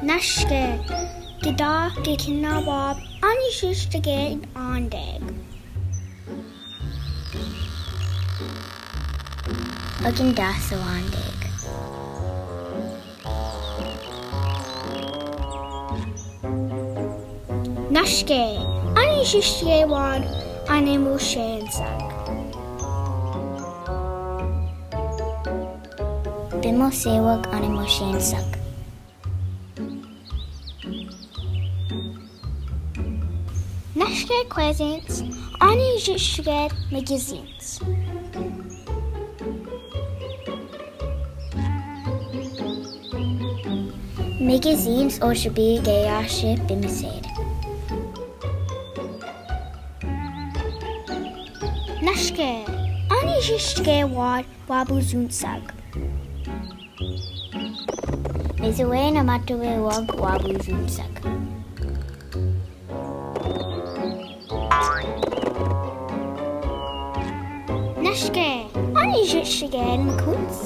Nashke, Gida, Dikinabab, Anishishtage, Ondeg. Agindaso Ondeg. Nashke, Anishishtage Wad, Animushansag. Bimosewag Animushansag. Nashke Quazins, Anishishtage Magazines. Magazines or should be Gayashe Bimisaid. Nashke, Anishishtage Wad, Wabuzunsag. Mizuwe Namatuwe Wag, Wabuzunsag. Nashke, Anishishtage Makuns.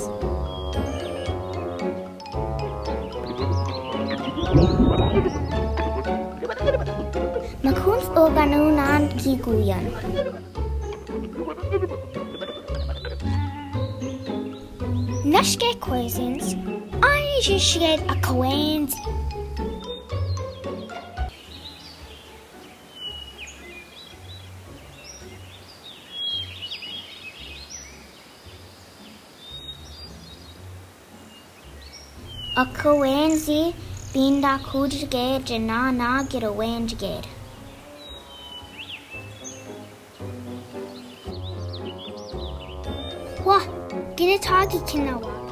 Makuns Oganunan Kiguyan. Nashke Quazins, Anishishtage Akawains. Akawanzi, Binda Kujgate, Jana get a wange gate. What? Get a talkie kinawa.